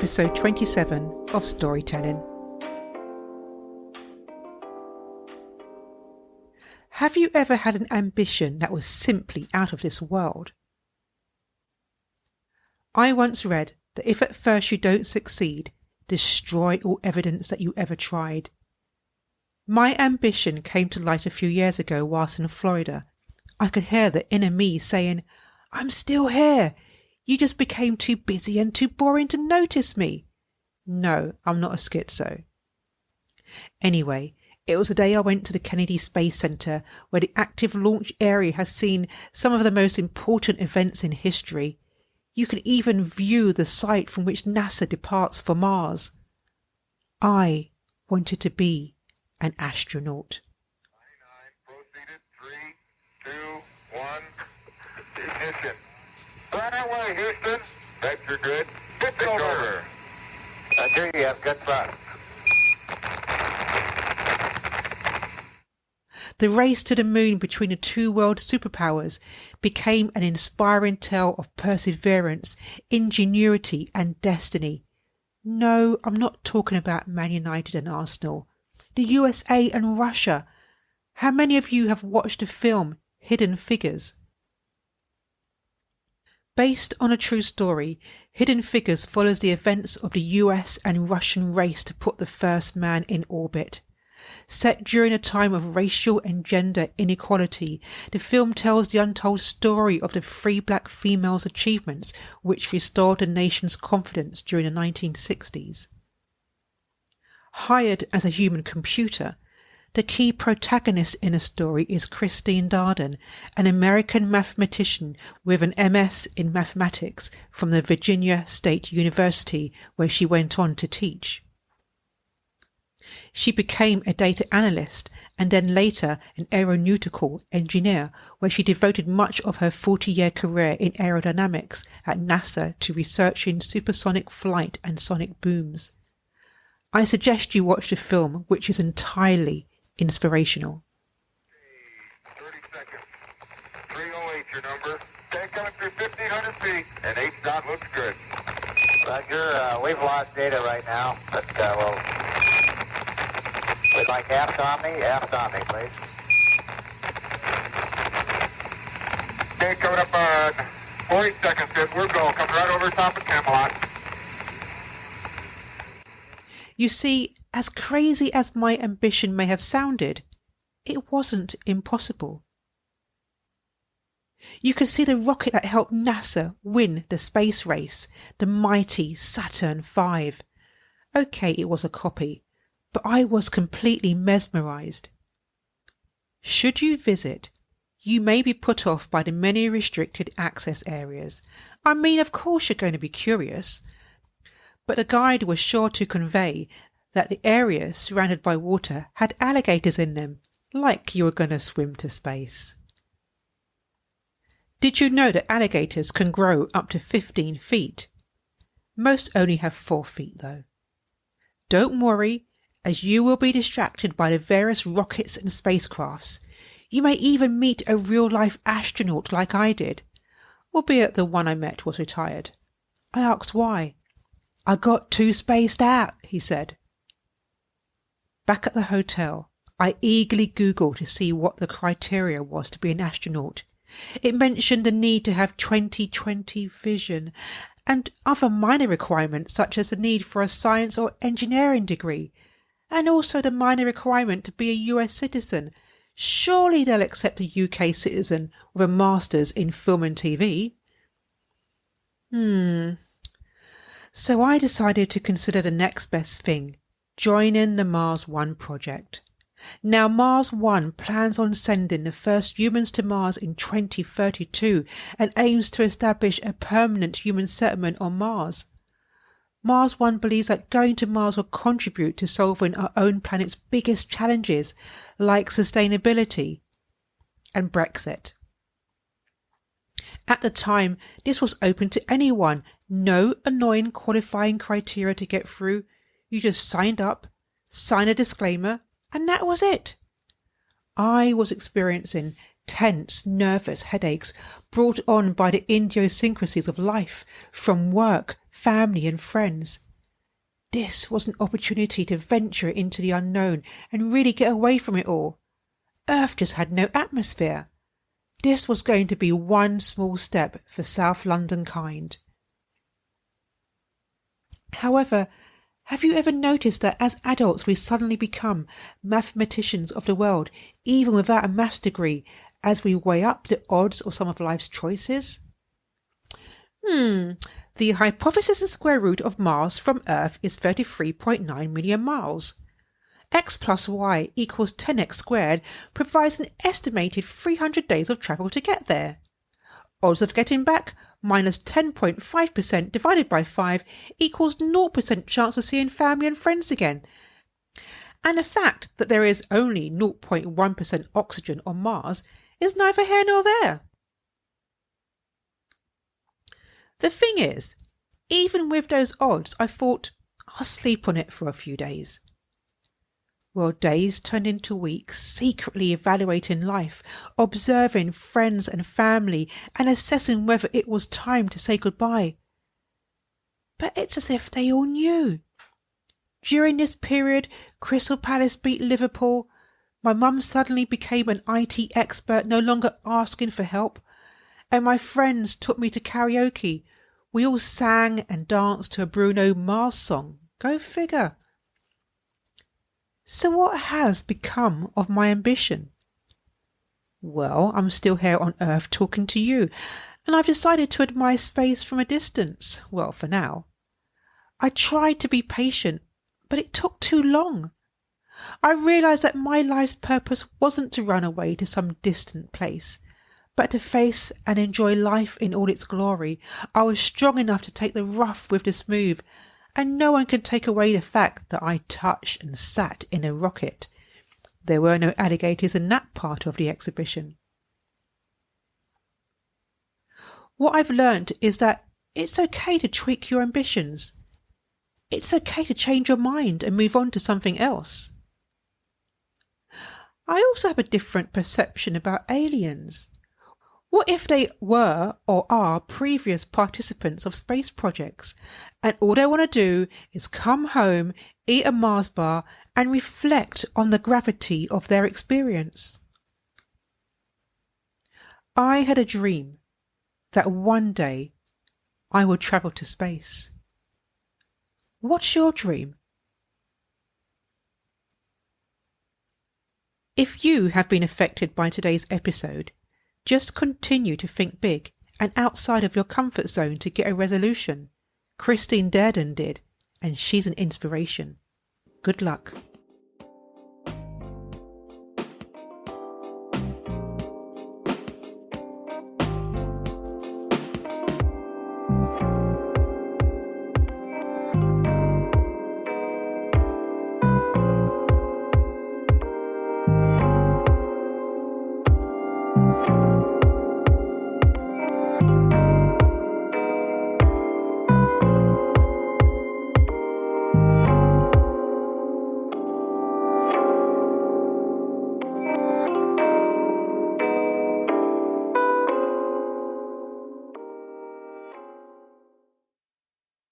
episode 27 of Storytelling. Have you ever had an ambition that was simply out of this world? I once read that if at first you don't succeed, destroy all evidence that you ever tried. My ambition came to light a few years ago whilst in Florida. I could hear the inner me saying, "I'm still here. You just became too busy and too boring to notice me." No, I'm not a schizo. Anyway, it was the day I went to the Kennedy Space Center, where the active launch area has seen some of the most important events in history. You can even view the site from which NASA departs for Mars. I wanted to be an astronaut. Proceeded. 3, 2, 1. Ignition. Right away, Houston. Vector good. Pitch over. Roger, you have good thrust. The race to the moon between the two world superpowers became an inspiring tale of perseverance, ingenuity and destiny. No, I'm not talking about Man United and Arsenal. The USA and Russia. How many of you have watched the film Hidden Figures? Based on a true story, Hidden Figures follows the events of the US and Russian race to put the first man in orbit. Set during a time of racial and gender inequality, the film tells the untold story of the three black females' achievements which restored the nation's confidence during the 1960s. Hired as a human computer, the key protagonist in the story is Christine Darden, an American mathematician with an MS in mathematics from the Virginia State University, where she went on to teach. She became a data analyst and then later an aeronautical engineer, where she devoted much of her 40-year career in aerodynamics at NASA to researching supersonic flight and sonic booms. I suggest you watch the film, which is entirely inspirational. 30 seconds. 308 your number. Tank coming through 1,500 feet, and 8 dot looks good. Roger, we've lost data right now, but we'd like aft Omni, please. Okay, coming up on 40 seconds, good. We're go. Coming right over top of Camelot. You see, as crazy as my ambition may have sounded, it wasn't impossible. You can see the rocket that helped NASA win the space race, the mighty Saturn V. Okay, it was a copy, but I was completely mesmerised. Should you visit, you may be put off by the many restricted access areas. I mean, of course you're going to be curious, but the guide was sure to convey that the areas surrounded by water had alligators in them, like you were going to swim to space. Did you know that alligators can grow up to 15 feet? Most only have 4 feet though. Don't worry, as you will be distracted by the various rockets and spacecrafts. You may even meet a real-life astronaut like I did, albeit the one I met was retired. I asked why. "I got too spaced out," he said. Back at the hotel, I eagerly Googled to see what the criteria was to be an astronaut. It mentioned the need to have 20/20 vision and other minor requirements such as the need for a science or engineering degree, and also the minor requirement to be a US citizen. Surely they'll accept a UK citizen with a master's in film and TV. So I decided to consider the next best thing, joining the Mars One project. Now, Mars One plans on sending the first humans to Mars in 2032 and aims to establish a permanent human settlement on Mars. Mars One believes that going to Mars will contribute to solving our own planet's biggest challenges, like sustainability and Brexit. At the time, this was open to anyone, no annoying qualifying criteria to get through. You just signed up, signed a disclaimer, and that was it. I was experiencing tense, nervous headaches brought on by the idiosyncrasies of life, from work, family and friends. This was an opportunity to venture into the unknown and really get away from it all. Earth just had no atmosphere. This was going to be one small step for South London kind. However, have you ever noticed that as adults we suddenly become mathematicians of the world, even without a maths degree, as we weigh up the odds of some of life's choices? The hypothesis and square root of Mars from Earth is 33.9 million miles. X plus y equals 10x squared provides an estimated 300 days of travel to get there. Odds of getting back minus 10.5% divided by 5 equals 0% chance of seeing family and friends again. And the fact that there is only 0.1% oxygen on Mars is neither here nor there. The thing is, even with those odds, I thought, I'll sleep on it for a few days. Well, days turned into weeks, secretly evaluating life, observing friends and family, and assessing whether it was time to say goodbye. But it's as if they all knew. During this period, Crystal Palace beat Liverpool. My mum suddenly became an IT expert, no longer asking for help. And my friends took me to karaoke. We all sang and danced to a Bruno Mars song. Go figure. So what has become of my ambition? Well, I'm still here on Earth talking to you, and I've decided to admire space from a distance. Well, for now. I tried to be patient, but it took too long. I realised that my life's purpose wasn't to run away to some distant place, but to face and enjoy life in all its glory. I was strong enough to take the rough with the smooth, and no one can take away the fact that I touched and sat in a rocket. There were no alligators in that part of the exhibition. What I've learned is that it's okay to tweak your ambitions. It's okay to change your mind and move on to something else. I also have a different perception about aliens. What if they were or are previous participants of space projects, and all they want to do is come home, eat a Mars bar, and reflect on the gravity of their experience? I had a dream that one day I would travel to space. What's your dream? If you have been affected by today's episode, just continue to think big and outside of your comfort zone to get a resolution. Christine Darden did, and she's an inspiration. Good luck.